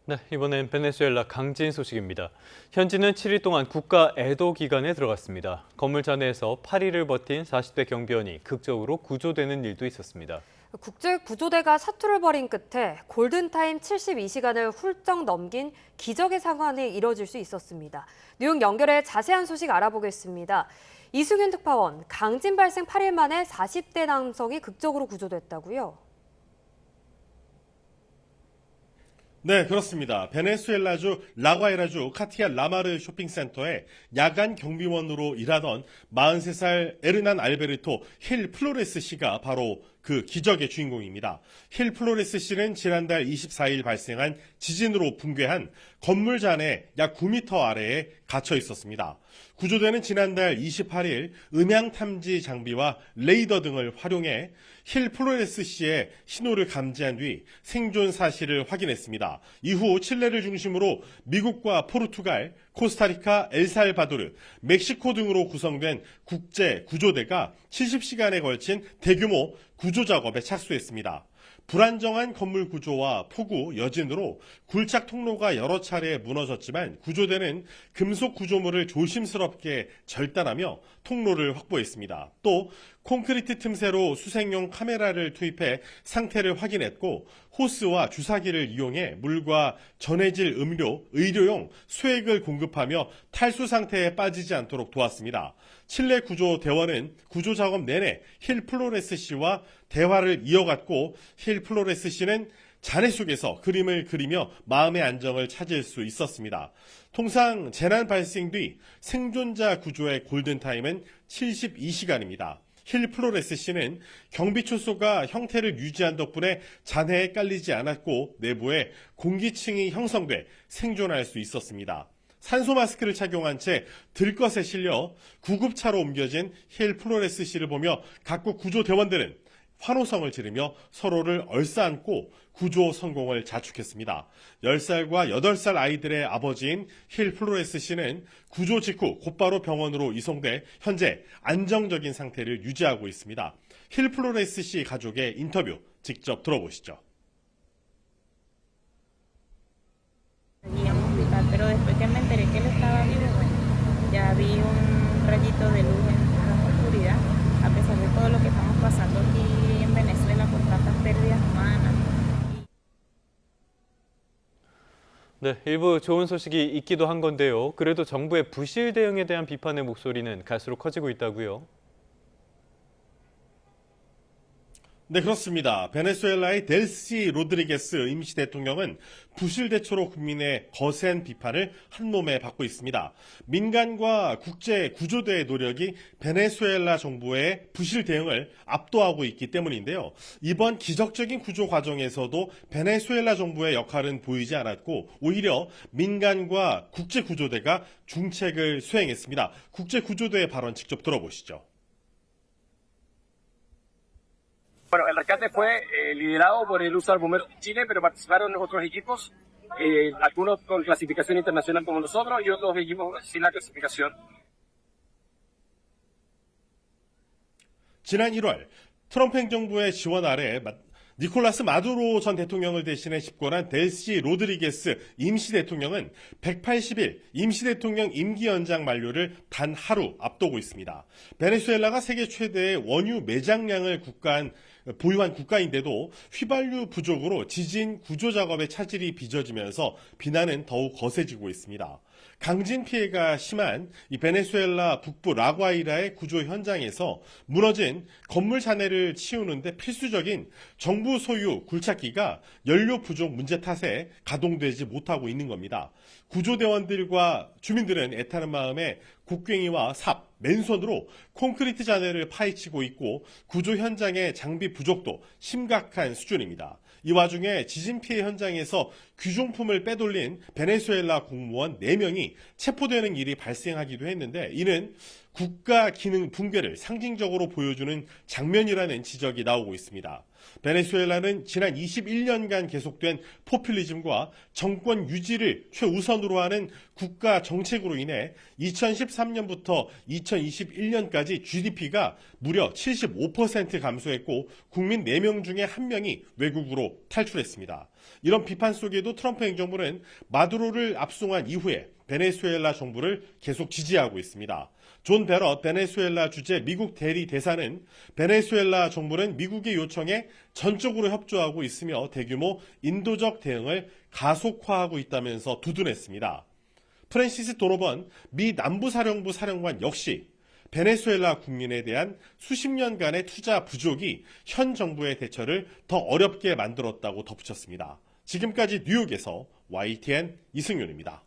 네, 이번엔 베네수엘라 강진 소식입니다. 현지는 7일 동안 국가 애도 기간에 들어갔습니다. 건물 잔해에서 8일을 버틴 40대 경비원이 극적으로 구조되는 일도 있었습니다. 국제구조대가 사투를 벌인 끝에 골든타임 72시간을 훌쩍 넘긴 기적의 상황이 이뤄질 수 있었습니다. 뉴욕 연결해 자세한 소식 알아보겠습니다. 이승윤 특파원, 강진 발생 8일 만에 40대 남성이 극적으로 구조됐다고요? 네, 그렇습니다. 베네수엘라주 라과이라주 카티아 라마르 쇼핑센터에 야간 경비원으로 일하던 43살 에르난 알베르토 힐 플로레스 씨가 바로 그 기적의 주인공입니다. 힐 플로레스 씨는 지난달 24일 발생한 지진으로 붕괴한 건물 잔해 약 9m 아래에 갇혀 있었습니다. 구조대는 지난달 28일 음향 탐지 장비와 레이더 등을 활용해 힐 플로레스 씨의 신호를 감지한 뒤 생존 사실을 확인했습니다. 이후 칠레를 중심으로 미국과 포르투갈, 코스타리카, 엘살바도르, 멕시코 등으로 구성된 국제 구조대가 70시간에 걸친 대규모 구조 작업에 착수했습니다. 불안정한 건물 구조와 폭우, 여진으로 굴착 통로가 여러 차례 무너졌지만 구조대는 금속 구조물을 조심스럽게 절단하며 통로를 확보했습니다. 또 콘크리트 틈새로 수색용 카메라를 투입해 상태를 확인했고 호스와 주사기를 이용해 물과 전해질 음료, 의료용 수액을 공급하며 탈수 상태에 빠지지 않도록 도왔습니다. 칠레 구조대원은 구조 작업 내내 힐 플로레스 씨와 대화를 이어갔고 힐 플로레스 씨는 잔해 속에서 그림을 그리며 마음의 안정을 찾을 수 있었습니다. 통상 재난 발생 뒤 생존자 구조의 골든타임은 72시간입니다. 힐 플로레스 씨는 경비 초소가 형태를 유지한 덕분에 잔해에 깔리지 않았고 내부에 공기층이 형성돼 생존할 수 있었습니다. 산소 마스크를 착용한 채 들것에 실려 구급차로 옮겨진 힐 플로레스 씨를 보며 각국 구조대원들은 환호성을 지르며 서로를 얼싸안고 구조 성공을 자축했습니다. 10살과 8살 아이들의 아버지인 힐 플로레스 씨는 구조 직후 곧바로 병원으로 이송돼 현재 안정적인 상태를 유지하고 있습니다. 힐 플로레스 씨 가족의 인터뷰 직접 들어보시죠. Allí a un hospital, pero después que me enteré que él estaba vivo, bueno, ya vi un rayito de luz en la oscuridad, a pesar de todo lo que estamos pasando aquí en Venezuela con tantas pérdidas humanas. 네, 일부 좋은 소식이 있기도 한 건데요. 그래도 정부의 부실 대응에 대한 비판의 목소리는 갈수록 커지고 있다고요. 네, 그렇습니다. 베네수엘라의 델시 로드리게스 임시 대통령은 부실 대처로 국민의 거센 비판을 한몸에 받고 있습니다. 민간과 국제 구조대의 노력이 베네수엘라 정부의 부실 대응을 압도하고 있기 때문인데요. 이번 기적적인 구조 과정에서도 베네수엘라 정부의 역할은 보이지 않았고 오히려 민간과 국제 구조대가 중책을 수행했습니다. 국제 구조대의 발언 직접 들어보시죠. Bueno, el rescate fue liderado por el Uso Bomberos de Chile, pero participaron otros equipos, algunos con clasificación internacional como nosotros y otros equipos sin la clasificación. 지난 1월 트럼프 행정부의 지원 아래 니콜라스 마두로 전 대통령을 대신해 집권한 델시 로드리게스 임시 대통령은 180일 임시 대통령 임기 연장 만료를 단 하루 앞두고 있습니다. 베네수엘라가 세계 최대의 원유 매장량을 보유한 국가인데도 휘발유 부족으로 지진 구조 작업에 차질이 빚어지면서 비난은 더욱 거세지고 있습니다. 강진 피해가 심한 이 베네수엘라 북부 라과이라의 구조 현장에서 무너진 건물 잔해를 치우는데 필수적인 정부 소유 굴착기가 연료 부족 문제 탓에 가동되지 못하고 있는 겁니다. 구조대원들과 주민들은 애타는 마음에 곡괭이와 삽, 맨손으로 콘크리트 잔해를 파헤치고 있고 구조 현장의 장비 부족도 심각한 수준입니다. 이 와중에 지진 피해 현장에서 귀중품을 빼돌린 베네수엘라 공무원 4명이 체포되는 일이 발생하기도 했는데 이는 국가 기능 붕괴를 상징적으로 보여주는 장면이라는 지적이 나오고 있습니다. 베네수엘라는 지난 21년간 계속된 포퓰리즘과 정권 유지를 최우선으로 하는 국가 정책으로 인해 2013년부터 2021년까지 GDP가 무려 75% 감소했고 국민 4명 중에 1명이 외국으로 탈출했습니다. 이런 비판 속에도 트럼프 행정부는 마두로를 압송한 이후에 베네수엘라 정부를 계속 지지하고 있습니다. 존 베럿 베네수엘라 주재 미국 대리 대사는 베네수엘라 정부는 미국의 요청에 전적으로 협조하고 있으며 대규모 인도적 대응을 가속화하고 있다면서 두둔했습니다. 프랜시스 도노번 미 남부사령부 사령관 역시 베네수엘라 국민에 대한 수십 년간의 투자 부족이 현 정부의 대처를 더 어렵게 만들었다고 덧붙였습니다. 지금까지 뉴욕에서 YTN 이승윤입니다.